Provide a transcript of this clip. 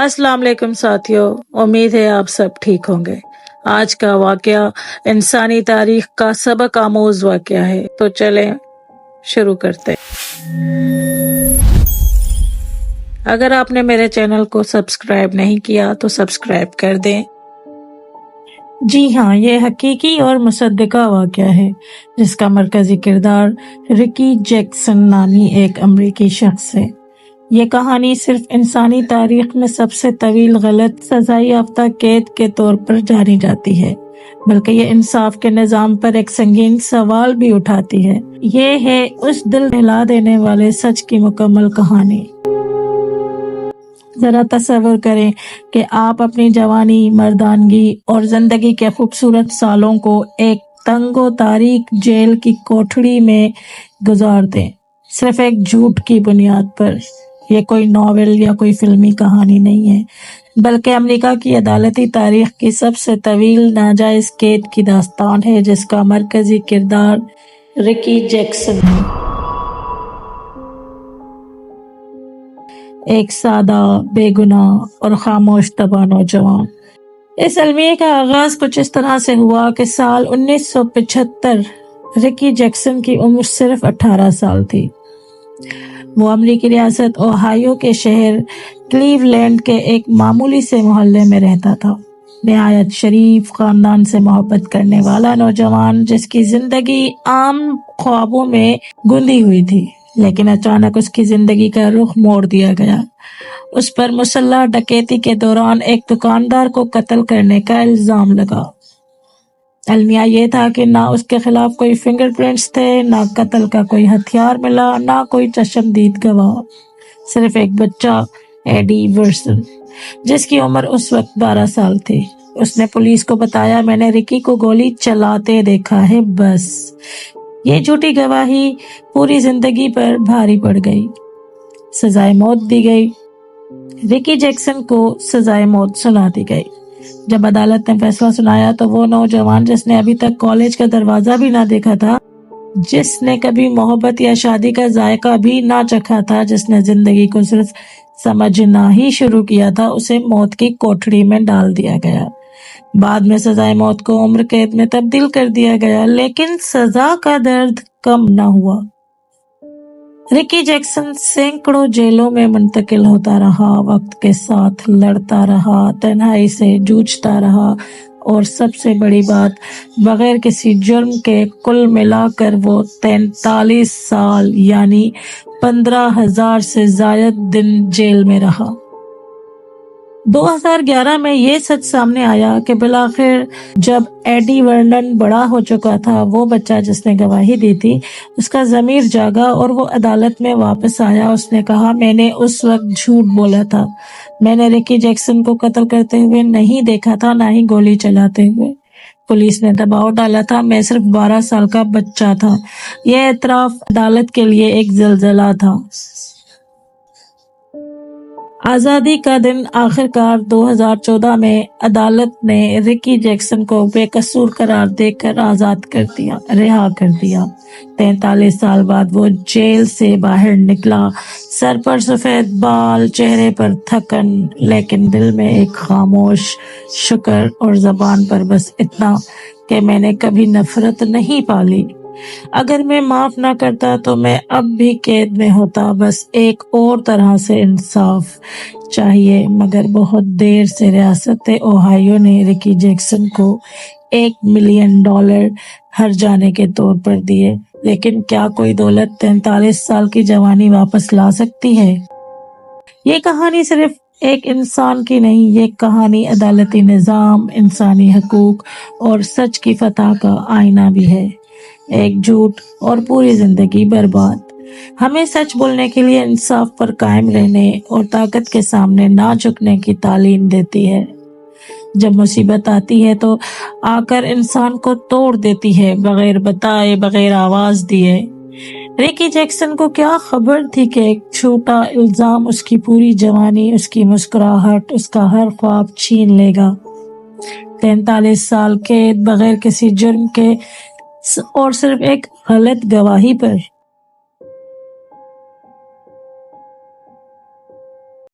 अस्सलाम वालेकुम साथियों, उम्मीद है आप सब ठीक होंगे। आज का वाकया इंसानी तारीख का सबक आमोज वाकया है, तो चलें शुरू करते हैं। अगर आपने मेरे चैनल को सब्सक्राइब नहीं किया तो सब्सक्राइब कर दें। जी हाँ, ये हकीकी और मुसद्दिका वाकया है जिसका मरकजी किरदार रिकी जैक्सन नामी एक अमरीकी शख्स है। ये कहानी सिर्फ इंसानी तारीख में सबसे तवील गलत सजाई याफ्ता कैद के तौर पर जानी जाती है, बल्कि ये इंसाफ के निज़ाम पर एक संगीन सवाल भी उठाती है। ये है उस दिल हिला देने वाले सच की मुकम्मल कहानी। जरा तसव्वुर करें कि आप अपनी जवानी, मर्दानगी और जिंदगी के खूबसूरत सालों को एक तंगो तारीक जेल की कोठड़ी में गुजार दें, सिर्फ एक झूठ की बुनियाद पर। ये कोई नॉवेल या कोई फिल्मी कहानी नहीं है, बल्कि अमेरिका की अदालती तारीख की सबसे तवील नाजायज कैद की दास्तान है, जिसका मरकजी किरदार रिकी जैक्सन है। एक सादा, बेगुनाह और खामोश तबाह नौजवान। इस अलमिया का आगाज कुछ इस तरह से हुआ कि साल 1975 रिकी जैक्सन की उम्र सिर्फ 18 साल थी। वो अमेरिकी रियासत ओहायो के शहर क्लीवलैंड के एक मामूली से मोहल्ले में रहता था। निहायत शरीफ खानदान से मोहब्बत करने वाला नौजवान, जिसकी जिंदगी आम ख्वाबों में गुंदी हुई थी, लेकिन अचानक उसकी जिंदगी का रुख मोड़ दिया गया। उस पर मुसल्लह डकैती के दौरान एक दुकानदार को कत्ल करने का इल्जाम लगा। अलमिया ये था कि ना उसके खिलाफ कोई फिंगरप्रिंट्स थे, ना कत्ल का कोई हथियार मिला, ना कोई चश्मदीद गवाह, सिर्फ एक बच्चा एडी वर्सन, जिसकी उम्र उस वक्त 12 साल थी। उसने पुलिस को बताया, मैंने रिकी को गोली चलाते देखा है, बस। ये झूठी गवाही पूरी जिंदगी पर भारी पड़ गई। सजाए मौत दी गई। रिकी जैक्सन को सजाए मौत सुना दी गई। जब अदालत ने फैसला सुनाया तो वो नौजवान, जिसने अभी तक कॉलेज का दरवाजा भी ना देखा था, जिसने कभी मोहब्बत या शादी का जायका भी ना चखा था, जिसने जिंदगी को सिर्फ समझना ही शुरू किया था, उसे मौत की कोठड़ी में डाल दिया गया। बाद में सजाए मौत को उम्र कैद में तब्दील कर दिया गया, लेकिन सजा का दर्द कम न हुआ। रिकी जैक्सन सैकड़ों जेलों में मुंतकिल होता रहा, वक्त के साथ लड़ता रहा, तन्हाई से जूझता रहा, और सबसे बड़ी बात, बगैर किसी जुर्म के कुल मिलाकर वो 43 साल यानी 15,000 से ज्यादा दिन जेल में रहा। 2011 में ये सच सामने आया कि बिलाखिर जब एडी वर्नन बड़ा हो चुका था, वो बच्चा जिसने गवाही दी थी, उसका ज़मीर जागा और वो अदालत में वापस आया। उसने कहा, मैंने उस वक्त झूठ बोला था, मैंने रिकी जैक्सन को कत्ल करते हुए नहीं देखा था, ना ही गोली चलाते हुए। पुलिस ने दबाव डाला था, मैं सिर्फ 12 साल का बच्चा था। यह एतराफ अदालत के लिए एक ज़लज़ला था। आज़ादी का दिन आखिरकार 2014 में अदालत ने रिकी जैक्सन को बेकसूर करार देकर आज़ाद कर दिया, रिहा कर दिया। 43 साल बाद वो जेल से बाहर निकला, सर पर सफ़ेद बाल, चेहरे पर थकन, लेकिन दिल में एक खामोश शुक्र और ज़बान पर बस इतना कि मैंने कभी नफरत नहीं पाली। अगर मैं माफ ना करता तो मैं अब भी कैद में होता। बस एक और तरह से इंसाफ चाहिए। मगर बहुत देर से रियासत ओहायो ने रिकी जैक्सन को $1 मिलियन हर जाने के तौर पर दिए, लेकिन क्या कोई दौलत 43 साल की जवानी वापस ला सकती है? ये कहानी सिर्फ एक इंसान की नहीं, ये कहानी अदालती निज़ाम, इंसानी हकूक और सच की फतह का आईना भी है। एक झूठ और पूरी जिंदगी बर्बाद। हमें सच बोलने के लिए, इंसाफ पर कायम रहने और ताकत के सामने ना झुकने की तालीम देती है। जब मुसीबत आती है तो आकर इंसान को तोड़ देती है, बगैर बताए, बगैर आवाज दिए। रिकी जैक्सन को क्या खबर थी कि एक छोटा इल्जाम उसकी पूरी जवानी, उसकी मुस्कुराहट, उसका हर ख्वाब छीन लेगा। 43 साल कैद, बगैर किसी जुर्म के और सिर्फ एक गलत गवाही पर।